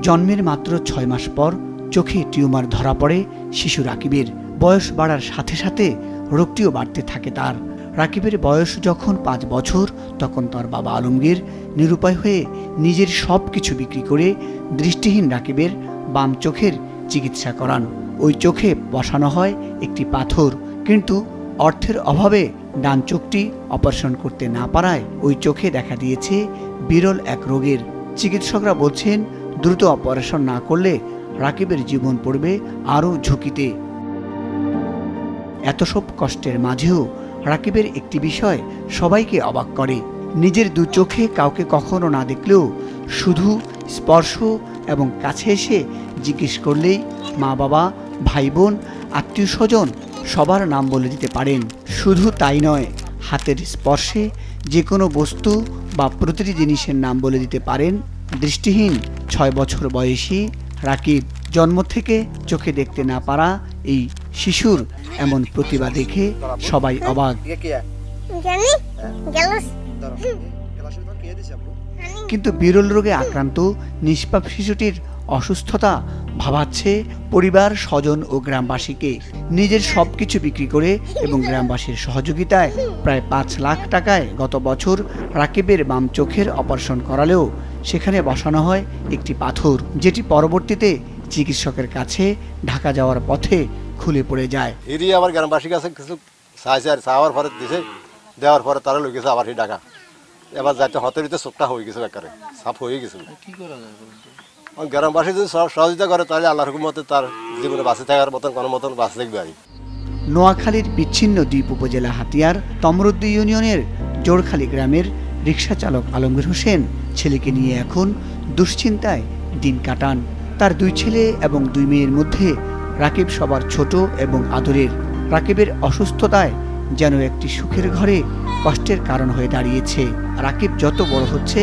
জন্মের মাত্র 6 মাস পর চোখে টিউমার ধরা পড়ে শিশু রাকিবের। বয়স বাড়ার সাথে সাথে রোগটিও বাড়তে থাকে তার। রাকিবের বয়স যখন 5 বছর তখন তার বাবা আলমগীর নিরুপায় হয়ে নিজের সব কিছু বিক্রি করে দৃষ্টিহীন রাকিবের বাম চোখের চিকিৎসা করান। ওই চোখে বসানো হয় একটি পাথর, কিন্তু অর্থের অভাবে ডান চোখটি অপারেশন করতে না পারায় ওই চোখে দেখা দিয়েছে বিরল এক রোগের। চিকিৎসকরা বলছেন দ্রুত অপারেশন না করলে রাকিবের জীবন পড়বে আরও ঝুঁকিতে। এত সব কষ্টের মাঝেও রাকিবের একটি বিষয় সবাইকে অবাক করে। নিজের দু চোখে কাউকে কখনো না দেখলেও শুধু স্পর্শ এবং কাছে এসে জিজ্ঞেস করলেই মা বাবা, ভাই বোন, আত্মীয় স্বজন সবার নাম বলে দিতে পারেন। শুধু তাই নয়, হাতের স্পর্শে যে কোনো বস্তু বা প্রতিটি জিনিসের নাম বলে দিতে পারেন দৃষ্টিহীন 6 বছর বয়সী রাকিব। জন্ম থেকে চোখে দেখতে না পারা এই শিশুর এমন প্রতিভা দেখে সবাই অবাক। কিন্তু বিরল রোগে আক্রান্ত নিষ্পাপ শিশুটির অসুস্থতা ভাবাচ্ছে পরিবার, স্বজন ও গ্রামবাসীকে। নিজের সবকিছু বিক্রি করে এবং গ্রামবাসীর সহযোগিতায় প্রায় 5 লাখ টাকায় গত বছর রাকিবের বাম চোখের অপারেশন করালেও সেখানে বসানো হয় একটি পাথর, যেটি পরবর্তীতে চিকিৎসকের কাছে ঢাকা যাওয়ার পথে খুলে পড়ে যায়। এরই আবার গ্রামবাসীর কাছে কিছু চাইছে, আর চাওয়ার পরে দিছে, দেওয়ার পরে তারা লই গেছে আবার সেই ঢাকা। এবার যাতে হতে ভিতরে চোখটা হয়ে গেছে, একেবারে সাফ হয়ে গেছিল। কি করা যায় গ্রামবাসী যদি সহযোগিতা করে তাহলে আল্লাহর হুকুমতে তার জীবনে বাঁচে থাকার মতন কোনো মতন বাঁচে থাকবে। আর নোয়াখালীর বিচ্ছিন্ন দ্বীপ উপজেলা হাতিয়ার তমরুদ্দি ইউনিয়নের জোরখালী গ্রামের রিকশা চালক আলমগীর হোসেন ছেলেকে নিয়ে এখন দুশ্চিন্তায় দিন কাটান। তার 2 ছেলে এবং 2 মেয়ের মধ্যে রাকিব সবার ছোট এবং আদরের। রাকিবের অসুস্থতায় যেন একটি সুখের ঘরে কষ্টের কারণ হয়ে দাঁড়িয়েছে। রাকিব যত বড় হচ্ছে,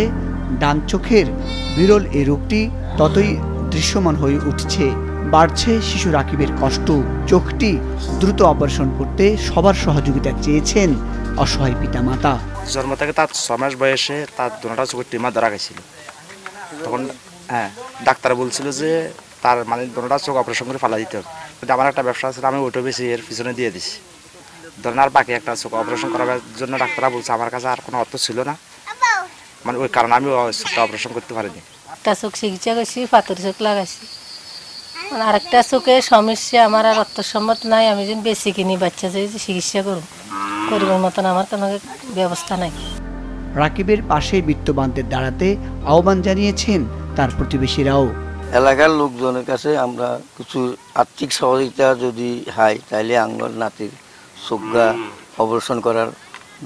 ডান চোখের বিরল এই রোগটি ততই দৃশ্যমান হয়ে উঠছে। বাড়ছে শিশু রাকিবের কষ্ট। চোখটি দ্রুত অপারেশন করতে সবার সহযোগিতা চেয়েছেন অসহায় পিতামাতা। জন্ম থেকে তার 6 মাস বয়সে তার দুটা চোখের টিউমার ধরা গেছিল। তখন ডাক্তার বলছিল যে তার মানে দুটা চোখ অপারেশন করে ফেলা দিতে হবে। কিন্তু আমার একটা ব্যবসা ছিল, আমি ওইটা বেশি এর পিছনে দিয়ে দিছি। ধরেন আর বাকি একটা চোখ অপারেশন করার জন্য ডাক্তাররা বলছে আমার কাছে আর কোনো অর্থ ছিল না, মানে ওই কারণে আমি চোখটা অপারেশন করতে পারিনি। একটা চোখ চিকিৎসা করছি, পাথর চোখ লাগাইছি। আরেকটা চোখে সমস্যা, আমার আর অর্থসম্মত নাই। আমি যেন বেশি কিনি বাচ্চা যে চিকিৎসা করব, করিবার মতন আমার কোনো ব্যবস্থা নাই। রাকিবের পাশে বিত্তবানদের দাঁড়াতে আহ্বান জানিয়েছেন তার প্রতিবেশীরাও। এলাকার লোকজনের কাছে আমরা কিছু আর্থিক সহযোগিতা যদি হয় তাহলে আঙ্গল নাতির চোখটা অপারেশন করার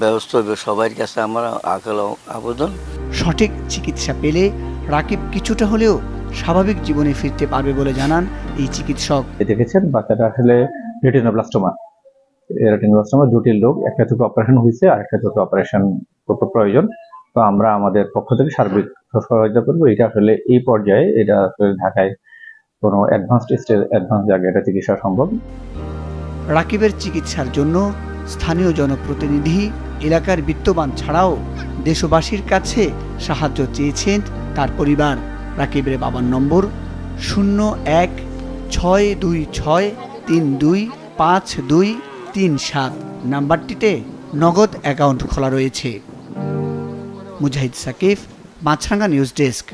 ব্যবস্থা হবে। সবার কাছে আমার আবেদন। সঠিক চিকিৎসা পেলে রাকিব কিছুটা হলেও স্বাভাবিক জীবনে ফিরতে পারবে বলে জানান এই চিকিৎসক। দেখেছেন বাচ্চাটা আসলে রেটিনোব্লাস্টোমা জটিল রোগ। একটা চোখে অপারেশন হয়েছে, আর একটা চোখে অপারেশন প্রয়োজন। তো আমরা আমাদের পক্ষ থেকে সার্বিক সহযোগিতা করবো। এটা আসলে এই পর্যায়ে এটা ঢাকায় কোনো অ্যাডভান্স জায়গায় এটা চিকিৎসা সম্ভব। রাকিবের চিকিৎসার জন্য স্থানীয় জনপ্রতিনিধি, এলাকার বিত্তবান ছাড়াও দেশবাসীর কাছে সাহায্য চেয়েছেন তার পরিবার। রাকিবের বাবার নম্বর 016263252237 নাম্বারটিতে নগদ অ্যাকাউন্ট খোলা রয়েছে। মুজাহিদ সাকিব, মাছরাঙ্গা নিউজ ডেস্ক।